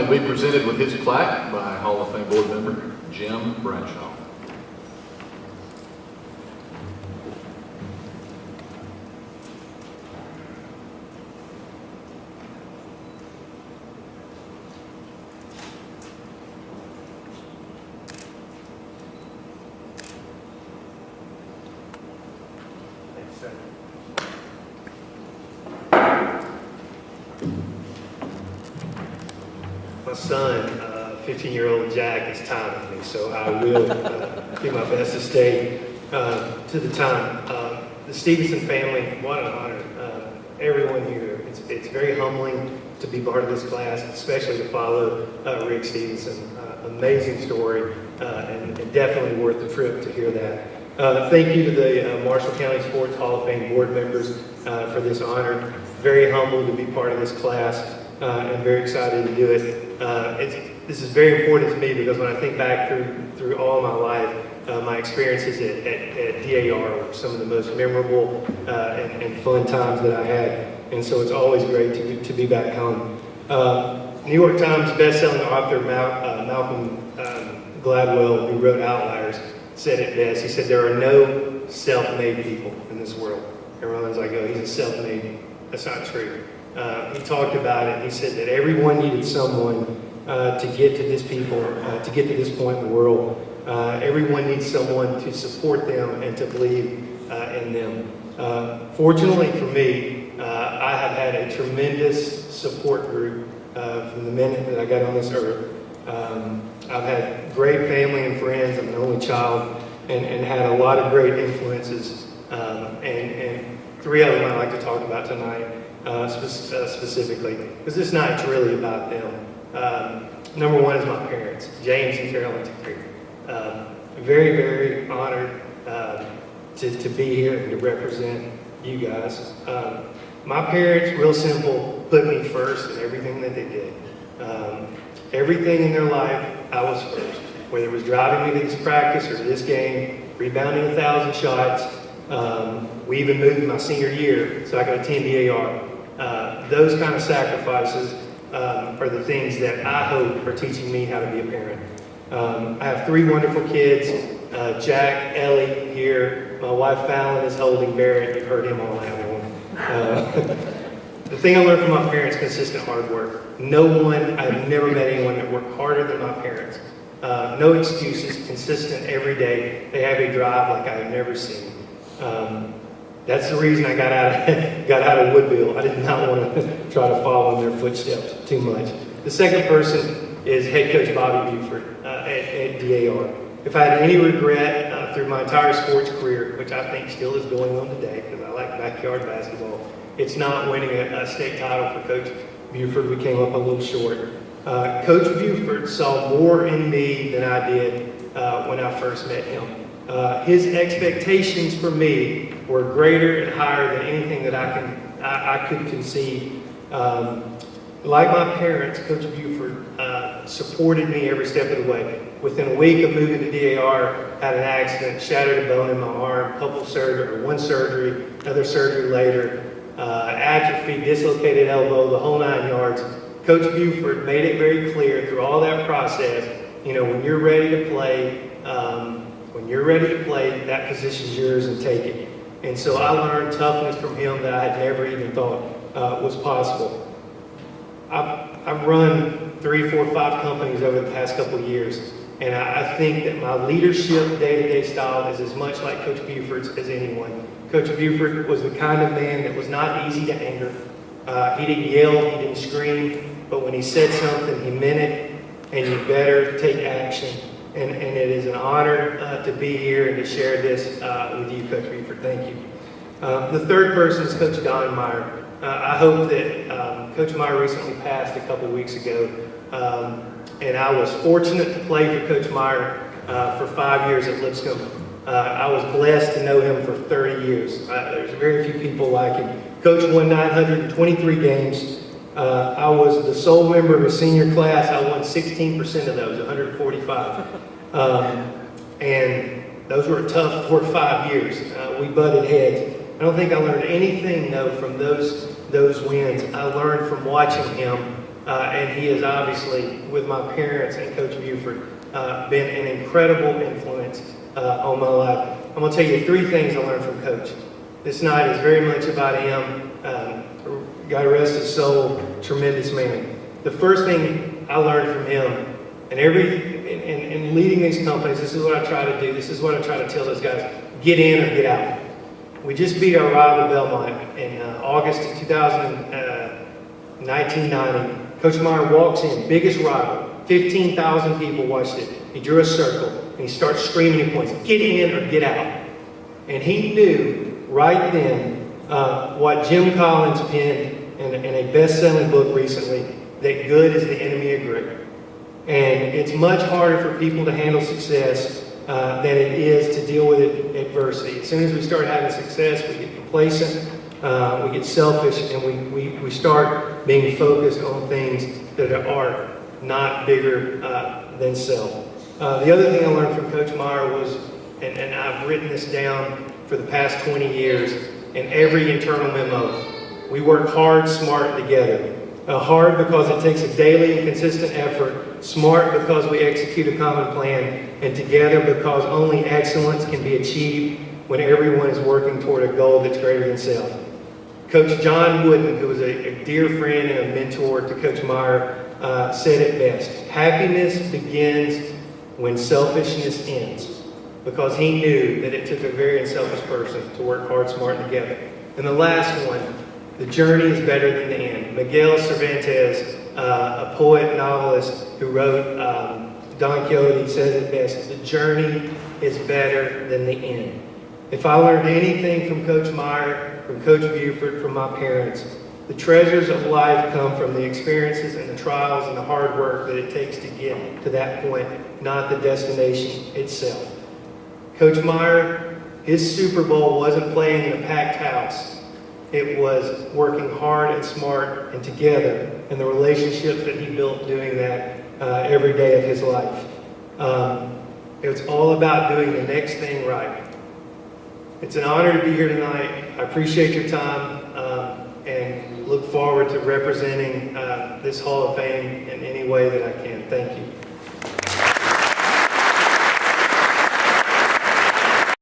will be presented with his plaque by Hall of Fame board member Jim Bradshaw. My son, 15-year-old Jack, is timing me, so I will do my best to stay to the time. The Stevenson family, what an honor. Everyone here, it's very humbling to be part of this class, especially to follow Rick Stevenson. Amazing story, and definitely worth the trip to hear that. Thank you to the Marshall County Sports Hall of Fame board members for this honor. Very humbled to be part of this class, and very excited to do it. This is very important to me because when I think back through all my life, my experiences at DAR were some of the most memorable and fun times that I had, and so it's always great to be back home. New York Times best-selling author Malcolm Gladwell, who wrote Outliers, said it best. He said, "There are no self-made people in this world." Everyone's like, "Oh, he's a self-made." That's not true. He talked about it. He said that everyone needed someone to get to this point in the world. Everyone needs someone to support them and to believe in them. Fortunately for me, I have had a tremendous support group from the minute that I got on this earth. I've had great family and friends. I'm an only child, and had a lot of great influences. And three of them I'd like to talk about tonight. Specifically, because this night's really about them. Number one is my parents, James and Carolyn Terry. Very, very honored to be here and to represent you guys. My parents, real simple, put me first in everything that they did. Everything in their life, I was first. Whether it was driving me to this practice or to this game, rebounding 1,000 shots. We even moved in my senior year so I could attend DAR. Those kind of sacrifices are the things that I hope are teaching me how to be a parent. I have three wonderful kids, Jack, Ellie here. My wife Fallon is holding Barrett. You've heard him all night long. The thing I learned from my parents, consistent hard work. I've never met anyone that worked harder than my parents. No excuses, consistent every day. They have a drive like I have never seen. That's the reason I got out of Woodville. I did not want to try to follow in their footsteps too much. The second person is head coach Bobby Buford at DAR. If I had any regret through my entire sports career, which I think still is going on today because I like backyard basketball, it's not winning a state title for Coach Buford. We came up a little short. Coach Buford saw more in me than I did when I first met him. His expectations for me were greater and higher than anything that I could conceive. Like my parents, Coach Buford supported me every step of the way. Within a week of moving to DAR, had an accident, shattered a bone in my arm, one surgery, another surgery later, atrophy, dislocated elbow, the whole 9 yards. Coach Buford made it very clear through all that process, when you're ready to play, that position's yours and take it. And so I learned toughness from him that I had never even thought was possible. I've run 3, 4, 5 companies over the past couple of years, and I think that my leadership day-to-day style is as much like Coach Buford's as anyone. Coach Buford was the kind of man that was not easy to anger. He didn't yell, he didn't scream, but when he said something, he meant it, and you better take action. And it is an honor to be here and to share this with you, Coach Buford. Thank you. The third person is Coach Don Meyer. I hope that Coach Meyer recently passed a couple weeks ago, and I was fortunate to play for Coach Meyer for 5 years at Lipscomb. I was blessed to know him for 30 years. There's very few people like him. Coach won 923 games. I was the sole member of his senior class. I won 16% of those, 145. And those were a tough 4 to 5 years. We butted heads. I don't think I learned anything, though, from those wins. I learned from watching him and he has obviously, with my parents and Coach Buford, been an incredible influence on my life. I'm going to tell you 3 things I learned from Coach. This night is very much about him. God rest his soul, tremendous man. The first thing I learned from him, and in leading these companies, this is what I try to do. This is what I try to tell those guys: get in or get out. We just beat our rival Belmont in August of 1990. Coach Meyer walks in, biggest rival. 15,000 people watched it. He drew a circle and he starts screaming and points, get in or get out. And he knew right then what Jim Collins penned in a best-selling book recently, that good is the enemy of great. And it's much harder for people to handle success than it is to deal with adversity. As soon as we start having success, we get complacent, we get selfish, and we start being focused on things that are not bigger than self. The other thing I learned from Coach Meyer was, and I've written this down for the past 20 years, in every internal memo, we work hard, smart together. Hard because it takes a daily and consistent effort, smart because we execute a common plan, and together because only excellence can be achieved when everyone is working toward a goal that's greater than self. Coach John Wooden, who was a dear friend and a mentor to Coach Meyer, said it best: happiness begins when selfishness ends, because he knew that it took a very unselfish person to work hard, smart, and together. And the last one, the journey is better than the end. Miguel Cervantes, a poet, novelist who wrote Don Quixote, says it best: the journey is better than the end. If I learned anything from Coach Meyer, from Coach Buford, from my parents, the treasures of life come from the experiences and the trials and the hard work that it takes to get to that point, not the destination itself. Coach Meyer, his Super Bowl wasn't playing in a packed house. It was working hard and smart and together, and the relationships that he built doing that every day of his life. It was all about doing the next thing right. It's an honor to be here tonight. I appreciate your time and look forward to representing this Hall of Fame in any way that I can. Thank you.